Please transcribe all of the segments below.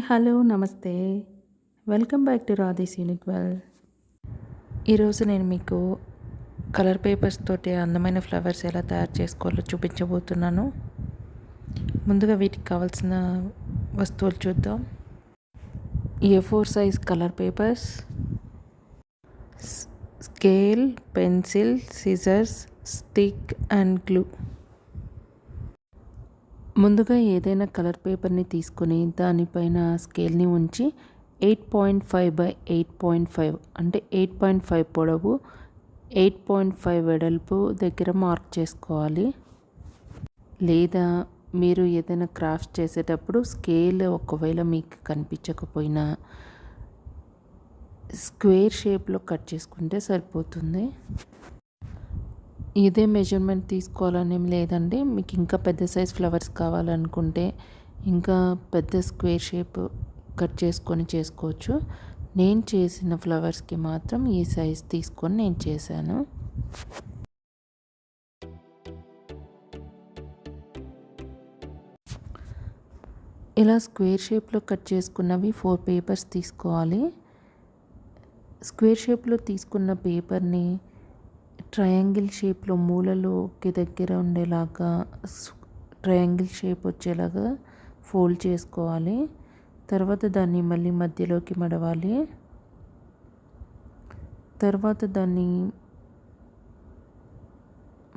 Hello, నమస్తే. Welcome back to radhi'suniqueworld. ఈరోజు నేను మీకు కలర్ పేపర్స్ తోటి అందమైన ఫ్లవర్స్ ఎలా తయారు చేసుకోవాలో చూపించబోతున్నాను. ముందుగా వీటికి కావాల్సిన వస్తువులు చూద్దాం. A4 size colour papers, scale, pencil, scissors, stick and glue. ముందుగా ఏదైనా కలర్ పేపర్ని తీసుకొని దానిపైన స్కేల్ని ఉంచి 8.5 by 8.5 అంటే 8.5 పొడవు 8.5 వెడల్పు దగ్గర మార్క్ చేసుకోవాలి. లేదా మీరు ఏదైనా క్రాఫ్ట్స్ చేసేటప్పుడు స్కేల్ ఒకవేళ మీకు కనిపించకపోయినా స్క్వేర్ షేప్లో కట్ చేసుకుంటే సరిపోతుంది. ఇదే మెజర్మెంట్ తీసుకోవాలనేం లేదండి. మీకు ఇంకా పెద్ద సైజ్ ఫ్లవర్స్ కావాలనుకుంటే ఇంకా పెద్ద స్క్వేర్ షేప్ కట్ చేసుకొని చేసుకోవచ్చు. నేను చేసిన ఫ్లవర్స్కి మాత్రం ఈ సైజ్ తీసుకొని నేను చేశాను. ఇలా స్క్వేర్ షేప్లో కట్ చేసుకున్నవి 4 పేపర్స్ తీసుకోవాలి. స్క్వేర్ షేప్లో తీసుకున్న పేపర్ని ట్రయాంగిల్ షేప్లో మూలలోకి దగ్గర ఉండేలాగా ట్రయాంగిల్ షేప్ వచ్చేలాగా ఫోల్డ్ చేసుకోవాలి. తర్వాత దాన్ని మళ్ళీ మధ్యలోకి మడవాలి. తర్వాత దాన్ని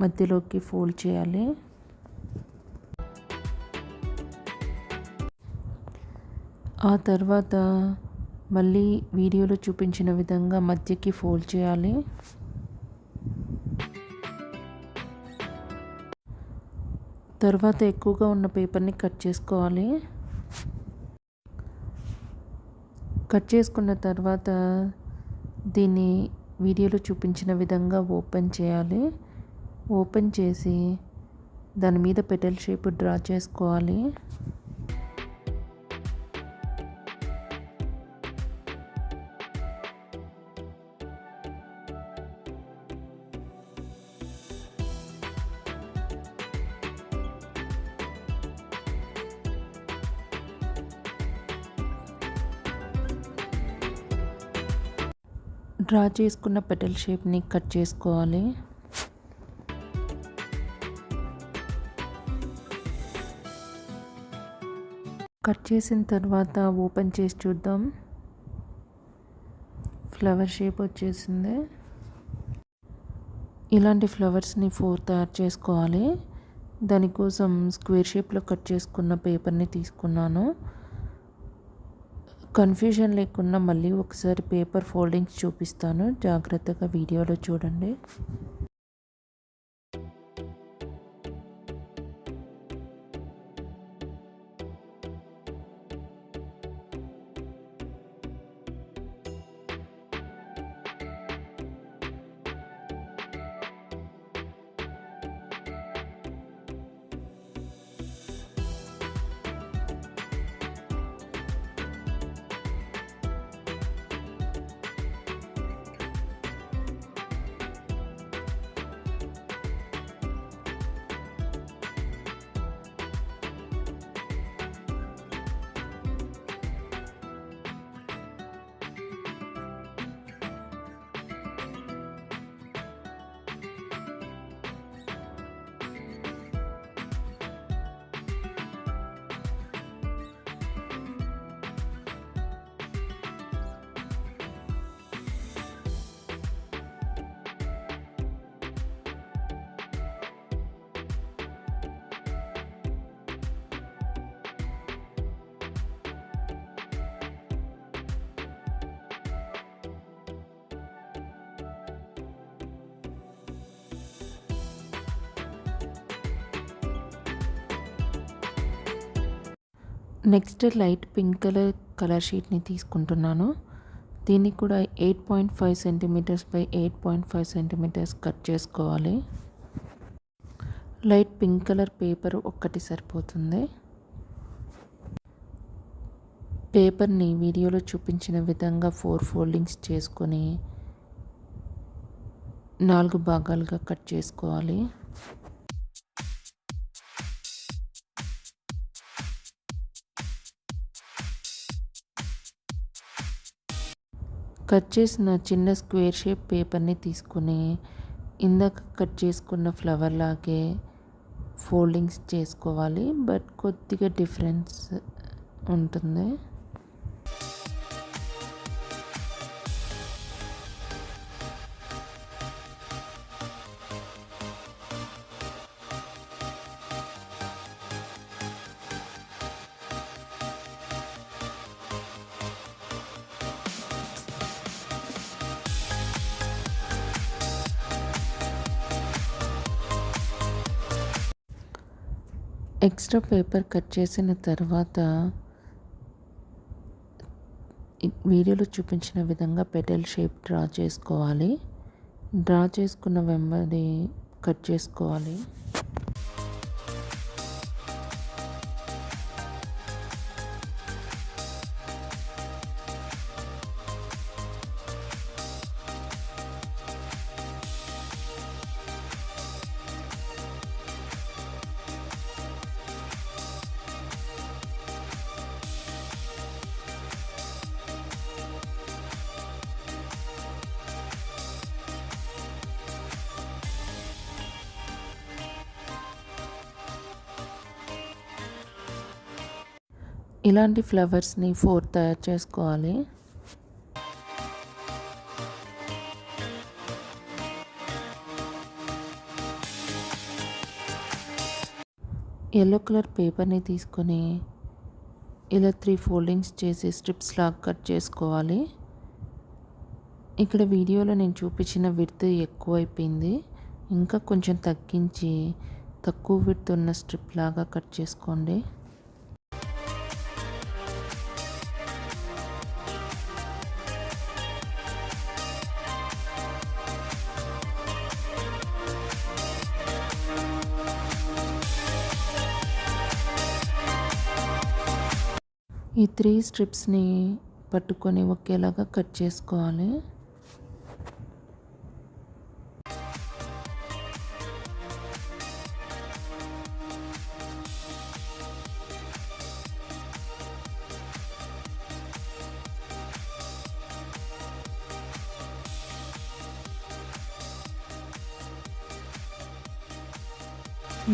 మధ్యలోకి ఫోల్డ్ చేయాలి. ఆ తర్వాత మళ్ళీ వీడియోలో చూపించిన విధంగా మధ్యకి ఫోల్డ్ చేయాలి. తర్వాత ఎక్కువగా ఉన్న పేపర్ని కట్ చేసుకోవాలి. కట్ చేసుకున్న తర్వాత దీన్ని వీడియోలో చూపించిన విధంగా ఓపెన్ చేయాలి. ఓపెన్ చేసి దాని మీద పెటల్ షేప్ డ్రా చేసుకోవాలి. డ్రా చేసుకున్న పెటల్ షేప్ని కట్ చేసుకోవాలి. కట్ చేసిన తర్వాత ఓపెన్ చేసి చూద్దాం. ఫ్లవర్ షేప్ వచ్చేసింది. ఇలాంటి ఫ్లవర్స్ని 4 తయారు చేసుకోవాలి. దానికోసం స్క్వేర్ షేప్లో కట్ చేసుకున్న పేపర్ని తీసుకున్నాను. కన్ఫ్యూజన్ లేకుండా మళ్ళీ ఒకసారి పేపర్ ఫోల్డింగ్స్ చూపిస్తాను, జాగ్రత్తగా వీడియోలో చూడండి. నెక్స్ట్ లైట్ పింక్ కలర్ షీట్ని తీసుకుంటున్నాను. దీన్ని కూడా 8.5 సెంటీమీటర్స్ బై 8.5 సెంటీమీటర్స్ కట్ చేసుకోవాలి. లైట్ పింక్ కలర్ పేపర్ ఒక్కటి సరిపోతుంది. పేపర్ని వీడియోలో చూపించిన విధంగా 4 ఫోల్డింగ్స్ చేసుకొని 4 భాగాలుగా కట్ చేసుకోవాలి. కట్ చేసిన చిన్న స్క్వేర్ షేప్ పేపర్ని తీసుకుని ఇందాక కట్ చేసుకున్న ఫ్లవర్ లాగే ఫోల్డింగ్స్ చేసుకోవాలి, బట్ కొద్దిగా డిఫరెన్స్ ఉంటుంది. ఎక్స్ట్రా పేపర్ కట్ చేసిన తర్వాత వీడియోలో చూపించిన విధంగా పెటల్ షేప్ డ్రా చేసుకోవాలి. డ్రా చేసుకున్న వెంబడి కట్ చేసుకోవాలి. ఇలాంటి ఫ్లవర్స్ని 4 తయారు చేసుకోవాలి. ఎల్లో కలర్ పేపర్ని తీసుకొని ఇలా 3 ఫోల్డింగ్స్ చేసి స్ట్రిప్స్ లాగా కట్ చేసుకోవాలి. ఇక్కడ వీడియోలో నేను చూపించిన విడ్త్ ఎక్కువైపోయింది, ఇంకా కొంచెం తగ్గించి తక్కువ విడ్త్ ఉన్న స్ట్రిప్ లాగా కట్ చేసుకోండి. ఈ 3 స్ట్రిప్స్ని పట్టుకొని ఒకేలాగా కట్ చేసుకోవాలి.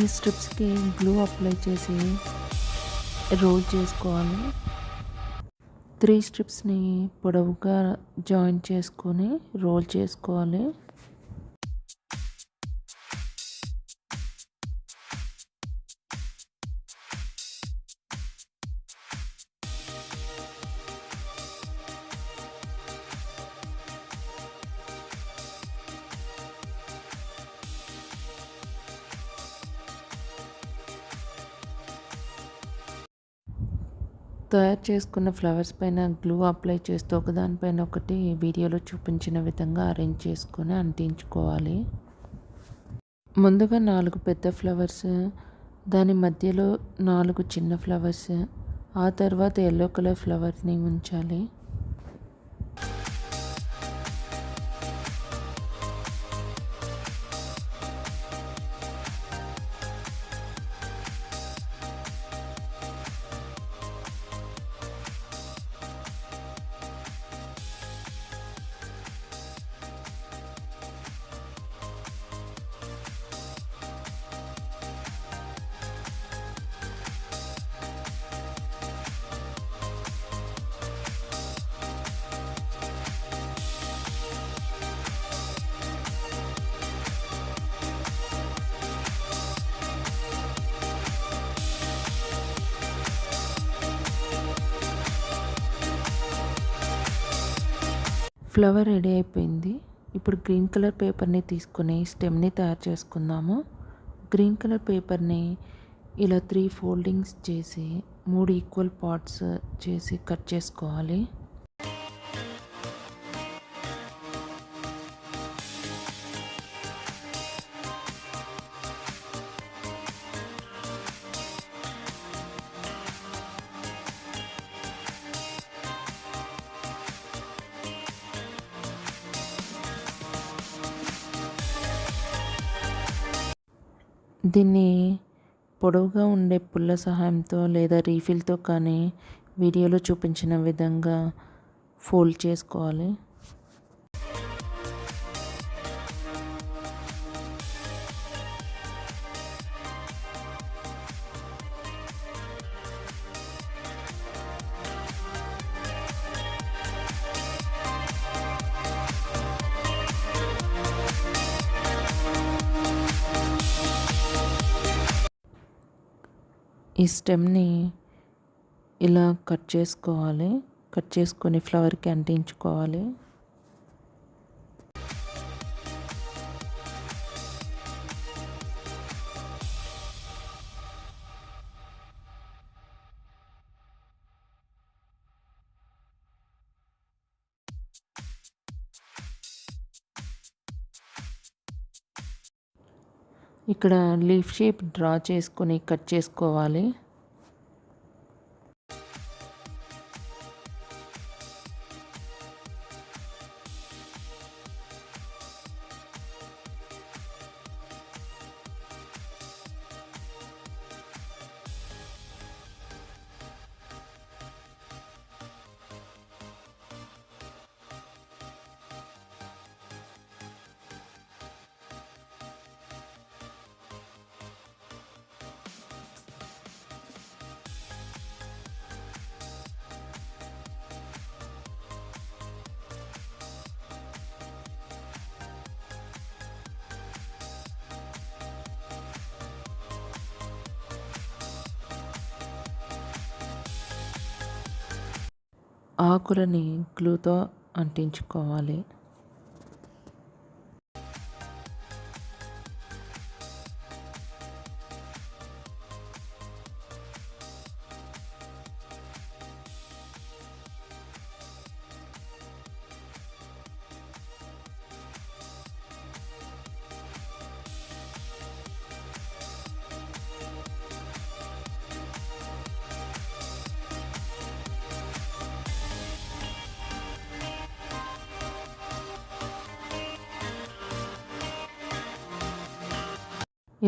ఈ స్ట్రిప్స్కి గ్లూ అప్లై చేసి రోల్ చేసుకోవాలి. 3 స్ట్రిప్స్ని పొడవుగా జాయిన్ చేసుకొని రోల్ చేసుకోవాలి. తయారు చేసుకున్న ఫ్లవర్స్ పైన గ్లూ అప్లై చేస్తూ ఒకదానిపైన ఒకటి వీడియోలో చూపించిన విధంగా అరేంజ్ చేసుకొని అంటించుకోవాలి. ముందుగా 4 పెద్ద ఫ్లవర్స్, దాని మధ్యలో 4 చిన్న ఫ్లవర్స్, ఆ తర్వాత ఎల్లో కలర్ ఫ్లవర్ని ఉంచాలి. ఫ్లవర్ రెడీ అయిపోయింది. ఇప్పుడు గ్రీన్ కలర్ పేపర్ని తీసుకొని స్టెమ్ని తయారు చేసుకుందాము. గ్రీన్ కలర్ పేపర్ని ఇలా 3 ఫోల్డింగ్స్ చేసి 3 ఈక్వల్ పార్ట్స్ చేసి కట్ చేసుకోవాలి. దీన్ని పొడవుగా ఉండే పుల్ల సహాయంతో లేదా రీఫిల్తో కానీ వీడియోలో చూపించిన విధంగా ఫోల్డ్ చేసుకోవాలి. ఈ స్టెమ్ని ఇలా కట్ చేసుకోవాలి. కట్ చేసుకొని ఫ్లవర్కి అంటించుకోవాలి. ఇక్కడ లీఫ్ షేప్ డ్రా చేసుకొని కట్ చేసుకోవాలి. ఆకులని గ్లూతో అంటించుకోవాలి.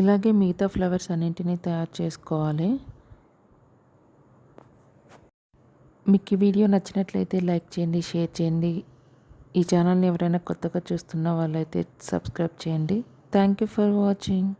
ఇలాగే మిగతా ఫ్లవర్స్ అన్నింటినీ తయారు చేసుకోవాలి. మీకు ఈ వీడియో నచ్చినట్లయితే లైక్ చేయండి, షేర్ చేయండి. ఈ ఛానల్ని ఎవరైనా కొత్తగా చూస్తున్న వాళ్ళైతే సబ్స్క్రైబ్ చేయండి. Thank you for watching.